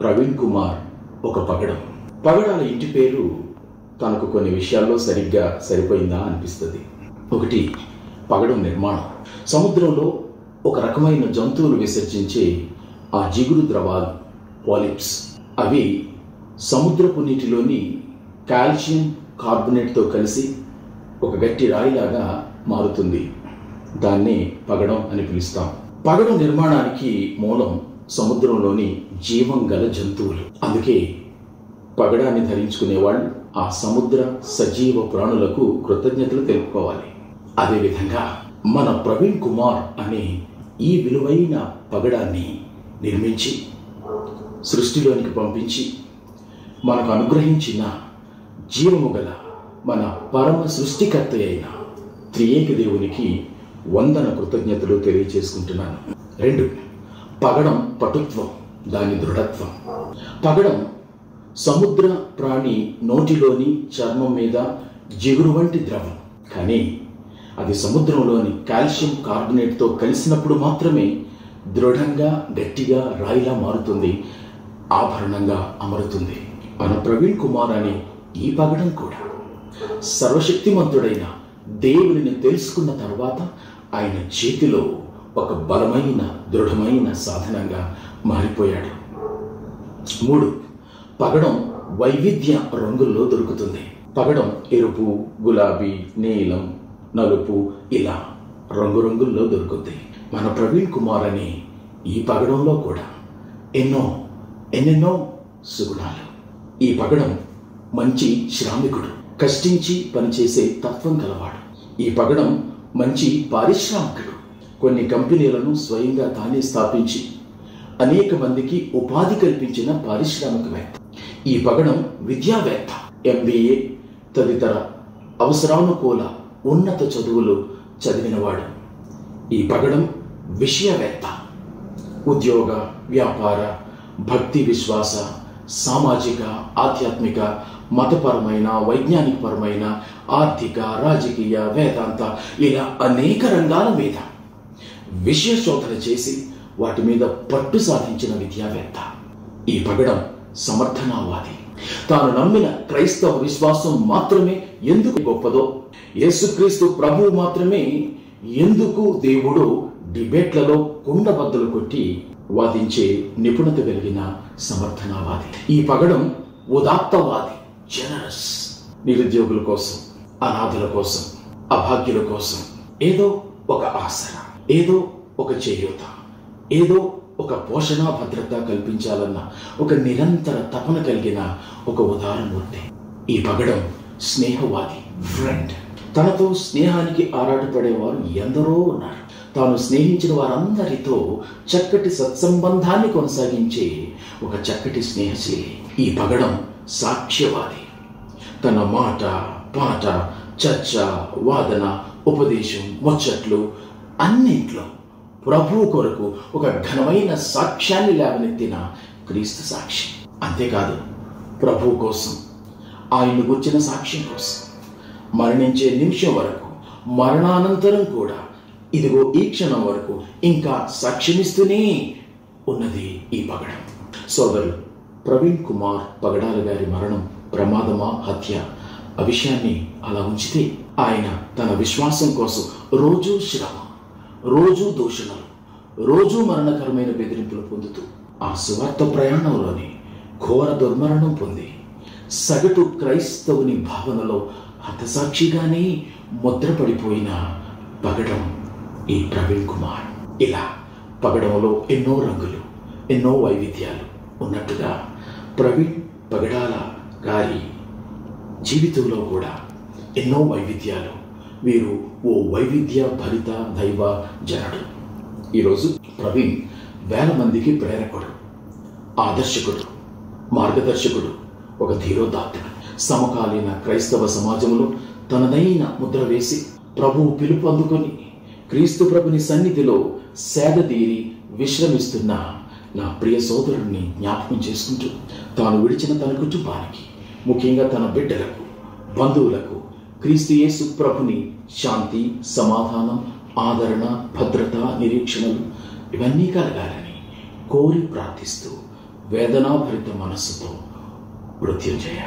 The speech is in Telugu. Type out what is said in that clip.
ప్రవీణ్ కుమార్ ఒక పగడం. పగడాల ఇంటి పేరు తనకు కొన్ని విషయాల్లో సరిగ్గా సరిపోయిందా అనిపిస్తుంది. ఒకటి, పగడం నిర్మాణం. సముద్రంలో ఒక రకమైన జంతువులు విసర్జించే ఆ జిగురు ద్రవాలు పాలిప్స్, అవి సముద్రపు నీటిలోని కాల్షియం కార్బోనేట్తో కలిసి ఒక గట్టి రాయిలాగా మారుతుంది. దాన్ని పగడం అని పిలుస్తాం. పగడం నిర్మాణానికి మూలం సముద్రంలోని జీవం గల జంతువులు. అందుకే పగడాన్ని ధరించుకునే వాళ్ళు ఆ సముద్ర సజీవ ప్రాణులకు కృతజ్ఞతలు తెలుపుకోవాలి. అదేవిధంగా మన ప్రవీణ్ కుమార్ అనే ఈ విలువైన పగడాన్ని నిర్మించి సృష్టిలోనికి పంపించి మనకు అనుగ్రహించిన జీవము గల మన పరమ సృష్టికర్త అయిన త్రియేక దేవునికి వందన కృతజ్ఞతలు తెలియచేసుకుంటున్నాను. 2, పగడం పటుత్వం, దాని దృఢత్వం. పగడం సముద్ర ప్రాణి నోటిలోని చర్మం మీద జిగురు వంటి ద్రవం. కానీ అది సముద్రంలోని కాల్షియం కార్బోనేట్తో కలిసినప్పుడు మాత్రమే దృఢంగా గట్టిగా రాయిలా మారుతుంది, ఆభరణంగా అమరుతుంది. మన ప్రవీణ్ కుమార్ అనే ఈ పగడం కూడా సర్వశక్తిమంతుడైన దేవుడిని తెలుసుకున్న తర్వాత ఆయన చేతిలో ఒక బలమైన దృఢమైన సాధనంగా మారిపోయాడు. 3, పగడం వైవిధ్య రంగుల్లో దొరుకుతుంది. పగడం ఎరుపు, గులాబీ, నీలం, నలుపు ఇలా రంగురంగుల్లో దొరుకుతుంది. మన ప్రవీణ్ కుమార్ అనే ఈ పగడంలో కూడా ఎన్నెన్నో సుగుణాలు. ఈ పగడం మంచి శ్రామికుడు, కష్టించి పనిచేసే తత్వం కలవాడు. ఈ పగడం మంచి పారిశ్రామికుడు, కొన్ని కంపెనీలను స్వయంగా తానే స్థాపించి అనేక మందికి ఉపాధి కల్పించిన పారిశ్రామికవేత్త. ఈ పగడం విద్యావేత్త, MBA తదితర అవసరానుకూల ఉన్నత చదువులు చదివినవాడు. ఈ పగడం విషయవేత్త, ఉద్యోగ, వ్యాపార, భక్తి, విశ్వాస, సామాజిక, ఆధ్యాత్మిక, మతపరమైన, వైజ్ఞానికపరమైన, ఆర్థిక, రాజకీయ, వేదాంత ఇలా అనేక రంగాల మీద విషయ శోధన చేసి వాటి మీద పట్టు సాధించిన విద్యావేత్త. ఈ పగడం సమర్థనావాది. తాను నమ్మిన క్రైస్తవ విశ్వాసం మాత్రమే ఎందుకు గొప్పదో, యేసుక్రీస్తు ప్రభువు మాత్రమే ఎందుకు దేవుడు డిబేట్లలో కుండబద్దలు కొట్టి వాదించే నిపుణత కలిగిన సమర్థనావాది. ఈ పగడం ఉదాత్తవాది, జనరస్. నిరుద్యోగుల కోసం, అనాథుల కోసం, అభాగ్యుల కోసం ఏదో ఒక ఆసరా, ఏదో ఒక చేయూత, ఏదో ఒక పోషణ భద్రత కల్పించాలన్న ఒక నిరంతర తపన కలిగిన ఒక ఉదారమూర్తి. ఈ పగడం స్నేహవాది, ఫ్రెండ్. తనతో స్నేహానికి ఆరాటపడేవారు ఎందరో ఉన్నారు. తాను స్నేహించిన వారందరితో చక్కటి సత్సంబంధాన్ని కొనసాగించే ఒక చక్కటి స్నేహశీలి. ఈ పగడం సాక్ష్యవాది. తన మాట, పాట, చర్చ, వాదన, ఉపదేశం, ముచ్చట్లు అన్నింట్లో ప్రభువు కొరకు ఒక ఘనమైన సాక్ష్యాన్ని లేవనెత్తిన క్రీస్తు సాక్షి. అంతేకాదు, ప్రభువు కోసం, ఆయన్ను గుర్చిన సాక్ష్యం కోసం మరణించే నిమిషం వరకు, మరణానంతరం కూడా, ఇదిగో ఈ క్షణం వరకు ఇంకా సాక్ష్యమిస్తూనే ఉన్నది ఈ పగడం. సోదరులు, ప్రవీణ్ కుమార్ పగడాల గారి మరణం ప్రమాదమా, హత్య, ఆ విషయాన్ని అలా ఉంచితే ఆయన తన విశ్వాసం కోసం రోజూ శ్రమ, రోజూ దూషణలు, రోజూ మరణకరమైన బెదిరింపులు పొందుతూ ఆ సువార్త ప్రయాణంలోని ఘోర దుర్మరణం పొంది సగటు క్రైస్తవుని భావనలో హతసాక్షిగానే ముద్రపడిపోయిన పగడం ఈ ప్రవీణ్ కుమార్. ఇలా పగడంలో ఎన్నో రంగులు, ఎన్నో వైవిధ్యాలు ఉన్నట్టుగా ప్రవీణ్ పగడాల గారి జీవితంలో కూడా ఎన్నో వైవిధ్యాలు. వీరు ఓ వైవిధ్య భరిత దైవ జనుడు. ఈరోజు ప్రవీణ్ వేల మందికి ప్రేరకుడు, ఆదర్శకుడు, మార్గదర్శకుడు, ఒక ధీరోదాత్తుడు. సమకాలీన క్రైస్తవ సమాజంలో తనదైన ముద్ర వేసి ప్రభువు పిలుపు అందుకొని క్రీస్తు ప్రభుని సన్నిధిలో సేదతీరి విశ్రమిస్తున్న నా ప్రియ సోదరుణ్ణి జ్ఞాపకం చేసుకుంటూ తాను విడిచిన తన కుటుంబానికి, ముఖ్యంగా తన బిడ్డలకు, బంధువులకు క్రీస్తు యేసు ప్రభుని శాంతి, సమాధానం, ఆదరణ, భద్రత, నిరీక్షణలు ఇవన్నీ కలగాలని కోరి ప్రార్థిస్తూ వేదనాభరిత మనస్సుతో మృత్యుంజయ.